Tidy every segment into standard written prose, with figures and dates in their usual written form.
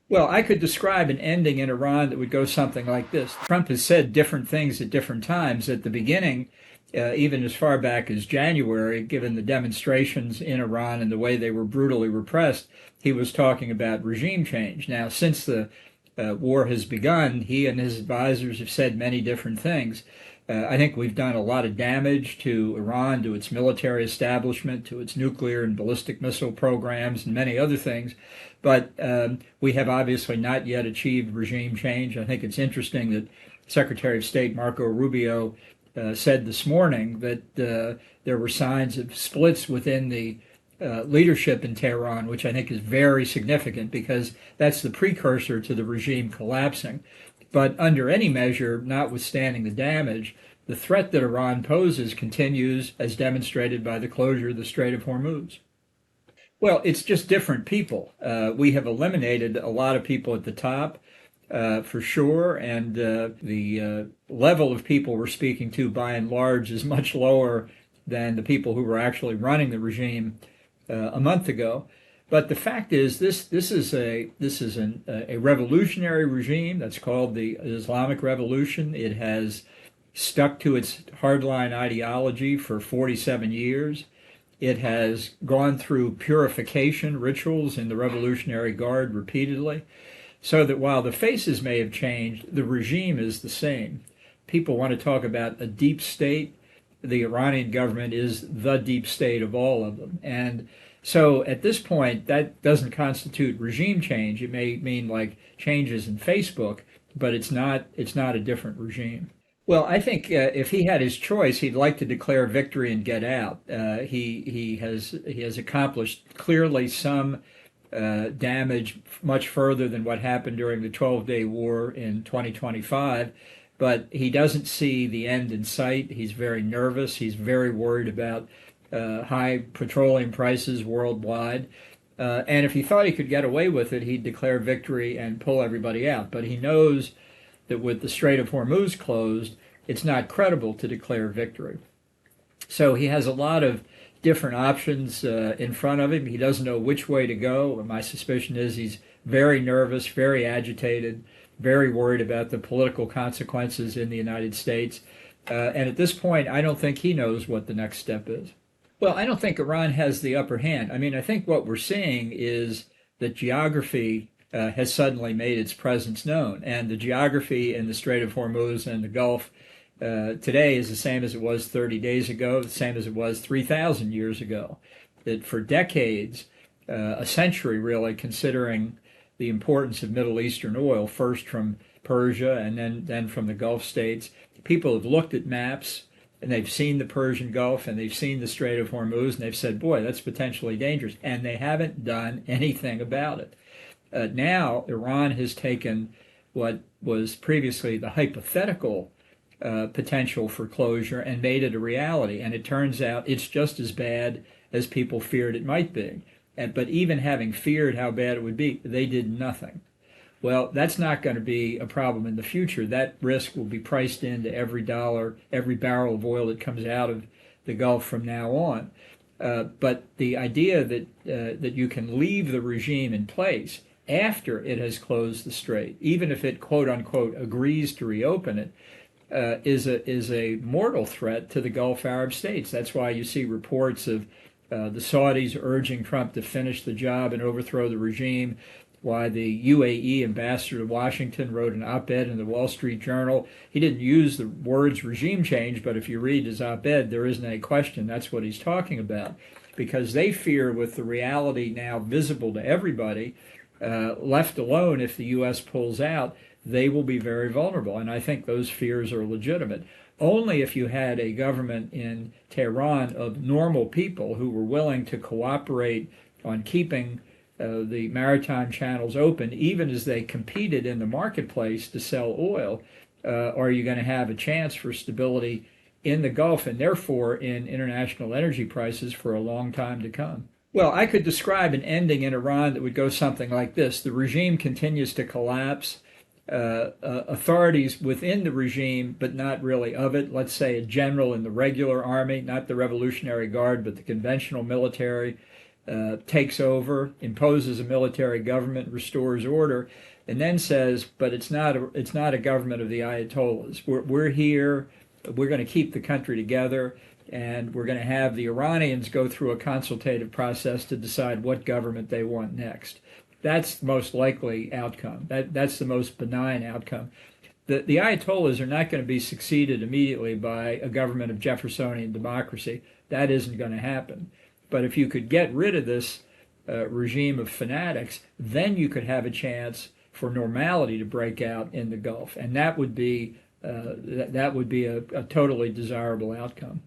Well, I could describe an ending in Iran that would go something like this. Trump has said different things at different times. At the beginning, even as far back as January, given the demonstrations in Iran and the way they were brutally repressed, he was talking about regime change. Now, since the war has begun, he and his advisors have said many different things. I think we've done a lot of damage to Iran, to its military establishment, to its nuclear and ballistic missile programs, and many other things. But we have obviously not yet achieved regime change. I think it's interesting that Secretary of State Marco Rubio said this morning that there were signs of splits within the leadership in Tehran, which I think is very significant because that's the precursor to the regime collapsing. But under any measure, notwithstanding the damage, the threat that Iran poses continues as demonstrated by the closure of the Strait of Hormuz. Well, it's just different people. We have eliminated a lot of people at the top, for sure, and the level of people we're speaking to, by and large, is much lower than the people who were actually running the regime a month ago. But the fact is, this is a revolutionary regime that's called the Islamic Revolution. It has stuck to its hardline ideology for 47 years. It has gone through purification rituals in the Revolutionary Guard repeatedly, so that while the faces may have changed, the regime is the same. People want to talk about a deep state. The Iranian government is the deep state of all of them. And so at this point, that doesn't constitute regime change. It may mean like changes in Facebook, but it's not a different regime. Well, I think if he had his choice, he'd like to declare victory and get out. He has accomplished clearly some damage much further than what happened during the 12-day war in 2025, but he doesn't see the end in sight. He's very nervous. He's very worried about high petroleum prices worldwide. And if he thought he could get away with it, he'd declare victory and pull everybody out. But he knows that with the Strait of Hormuz closed, it's not credible to declare victory. So he has a lot of different options in front of him. He doesn't know which way to go. My suspicion is he's very nervous, very agitated, very worried about the political consequences in the United States. And at this point, I don't think he knows what the next step is. Well, I don't think Iran has the upper hand. I mean, I think what we're seeing is that geography has suddenly made its presence known. And the geography in the Strait of Hormuz and the Gulf today is the same as it was 30 days ago, the same as it was 3,000 years ago. That for decades, a century really, considering the importance of Middle Eastern oil, first from Persia and then from the Gulf states, people have looked at maps and they've seen the Persian Gulf and they've seen the Strait of Hormuz and they've said, boy, that's potentially dangerous. And they haven't done anything about it. Now, Iran has taken what was previously the hypothetical potential for closure and made it a reality. And it turns out it's just as bad as people feared it might be. But even having feared how bad it would be, they did nothing. Well, that's not going to be a problem in the future. That risk will be priced into every dollar, every barrel of oil that comes out of the Gulf from now on. But the idea that you can leave the regime in place after it has closed the strait, even if it quote unquote agrees to reopen it, is a mortal threat to the Gulf Arab states. That's why you see reports of the Saudis urging Trump to finish the job and overthrow the regime, why the UAE ambassador to Washington wrote an op-ed in the Wall Street Journal. He didn't use the words regime change, but if you read his op-ed, there isn't any question that's what he's talking about, because they fear, with the reality now visible to everybody, left alone if the U.S. pulls out, they will be very vulnerable. And I think those fears are legitimate. Only if you had a government in Tehran of normal people who were willing to cooperate on keeping the maritime channels open, even as they competed in the marketplace to sell oil, are you going to have a chance for stability in the Gulf and therefore in international energy prices for a long time to come. Well, I could describe an ending in Iran that would go something like this. The regime continues to collapse. Authorities within the regime, but not really of it, let's say a general in the regular army, not the Revolutionary Guard, but the conventional military, takes over, imposes a military government, restores order, and then says, but it's not a government of the Ayatollahs. We're here. We're going to keep the country together, and we're going to have the Iranians go through a consultative process to decide what government they want next. That's the most likely outcome. That's the most benign outcome. The Ayatollahs are not going to be succeeded immediately by a government of Jeffersonian democracy. That isn't going to happen. But if you could get rid of this regime of fanatics, then you could have a chance for normality to break out in the Gulf, and that would be a totally desirable outcome.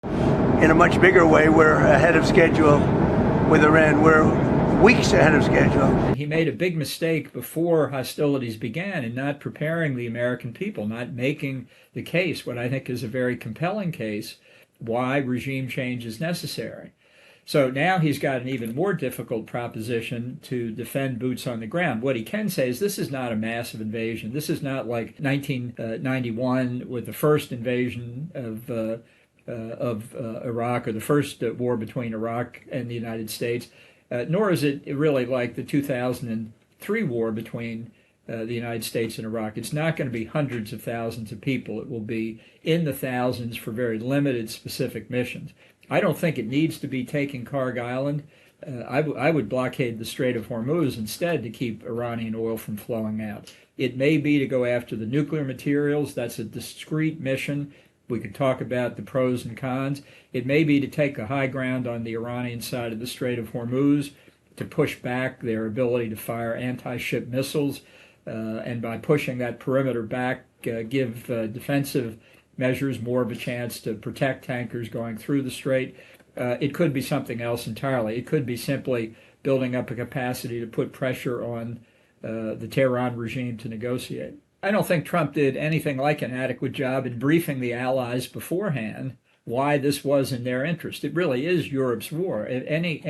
In a much bigger way, we're ahead of schedule with Iran. We're weeks ahead of schedule. And he made a big mistake before hostilities began in not preparing the American people, not making the case, what I think is a very compelling case, why regime change is necessary. So now he's got an even more difficult proposition to defend boots on the ground. What he can say is this is not a massive invasion. This is not like 1991 with the first invasion of Iraq, or the first war between Iraq and the United States, nor is it really like the 2003 war between the United States and Iraq. It's not going to be hundreds of thousands of people. It will be in the thousands for very limited specific missions. I don't think it needs to be taking Karg Island. I would blockade the Strait of Hormuz instead to keep Iranian oil from flowing out. It may be to go after the nuclear materials. That's a discrete mission. We could talk about the pros and cons. It may be to take the high ground on the Iranian side of the Strait of Hormuz, to push back their ability to fire anti-ship missiles, and by pushing that perimeter back, give defensive measures more of a chance to protect tankers going through the strait. It could be something else entirely. It could be simply building up a capacity to put pressure on the Tehran regime to negotiate. I don't think Trump did anything like an adequate job in briefing the allies beforehand why this was in their interest. It really is Europe's war. Any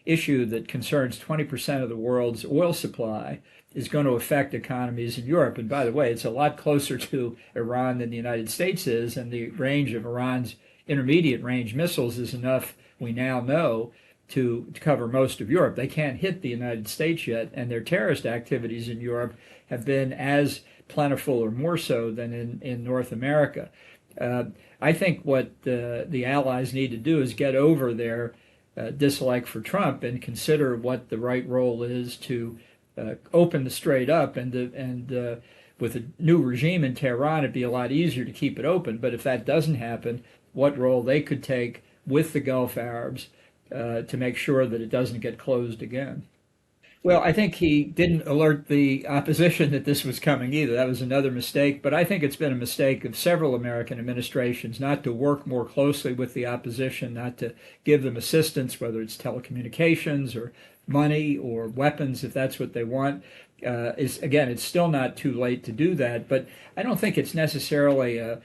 issue that concerns 20% of the world's oil supply is going to affect economies in Europe. And by the way, it's a lot closer to Iran than the United States is, and the range of Iran's intermediate range missiles is enough, we now know, to cover most of Europe. They can't hit the United States yet, and their terrorist activities in Europe have been as plentiful or more so than in North America. I think what the Allies need to do is get over their dislike for Trump and consider what the right role is to open the strait up, and with a new regime in Tehran, it'd be a lot easier to keep it open. But if that doesn't happen, what role they could take with the Gulf Arabs to make sure that it doesn't get closed again. Well, I think he didn't alert the opposition that this was coming either. That was another mistake. But I think it's been a mistake of several American administrations not to work more closely with the opposition, not to give them assistance, whether it's telecommunications or money or weapons, if that's what they want. Again, it's still not too late to do that. But I don't think it's necessarily a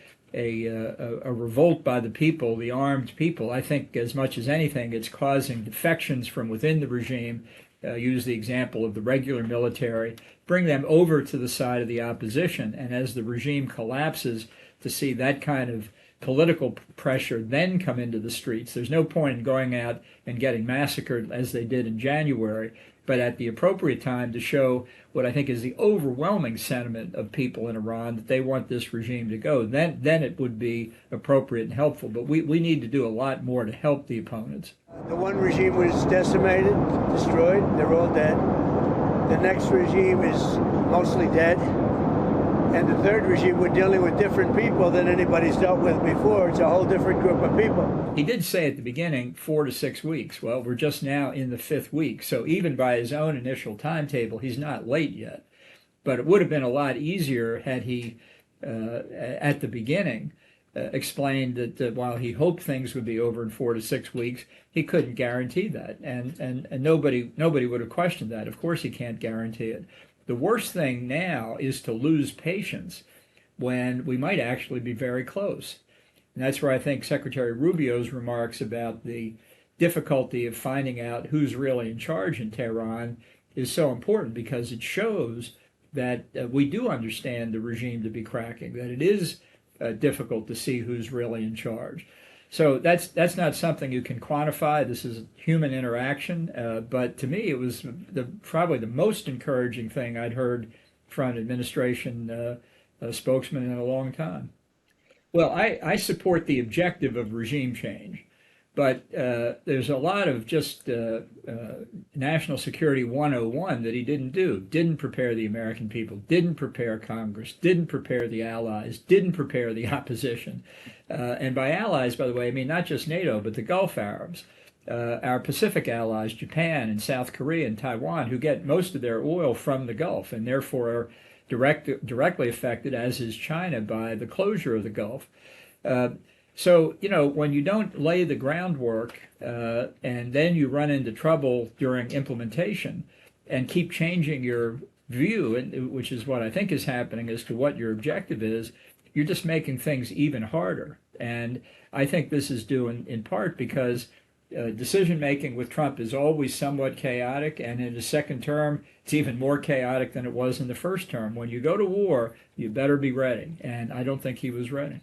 revolt by the people, the armed people. I think as much as anything, it's causing defections from within the regime. Use the example of the regular military, bring them over to the side of the opposition, and as the regime collapses, to see that kind of political pressure then come into the streets. There's no point in going out and getting massacred as they did in January, but at the appropriate time to show what I think is the overwhelming sentiment of people in Iran, that they want this regime to go. Then it would be appropriate and helpful. But we need to do a lot more to help the opponents. The one regime was decimated, destroyed. They're all dead. The next regime is mostly dead. And the third regime, we're dealing with different people than anybody's dealt with before. It's a whole different group of people. He did say at the beginning 4 to 6 weeks. Well, we're just now in the 5th week. So even by his own initial timetable, he's not late yet. But it would have been a lot easier had he, at the beginning, explained that while he hoped things would be over in 4 to 6 weeks, he couldn't guarantee that. And nobody would have questioned that. Of course he can't guarantee it. The worst thing now is to lose patience when we might actually be very close. And that's where I think Secretary Rubio's remarks about the difficulty of finding out who's really in charge in Tehran is so important, because it shows that we do understand the regime to be cracking, that it is difficult to see who's really in charge. So that's not something you can quantify. This is human interaction. But to me, it was probably the most encouraging thing I'd heard from an administration spokesman in a long time. Well, I support the objective of regime change, but there's a lot of just national security 101 that he didn't do. Didn't prepare the American people, didn't prepare Congress, didn't prepare the allies, didn't prepare the opposition. And by allies, by the way, I mean not just NATO, but the Gulf Arabs. Our Pacific allies, Japan and South Korea and Taiwan, who get most of their oil from the Gulf and therefore are directly affected, as is China, by the closure of the Gulf. Uh, so, when you don't lay the groundwork and then you run into trouble during implementation and keep changing your view, which is what I think is happening as to what your objective is, you're just making things even harder. And I think this is due in part because decision making with Trump is always somewhat chaotic, and in his second term, it's even more chaotic than it was in the first term. When you go to war, you better be ready, and I don't think he was ready.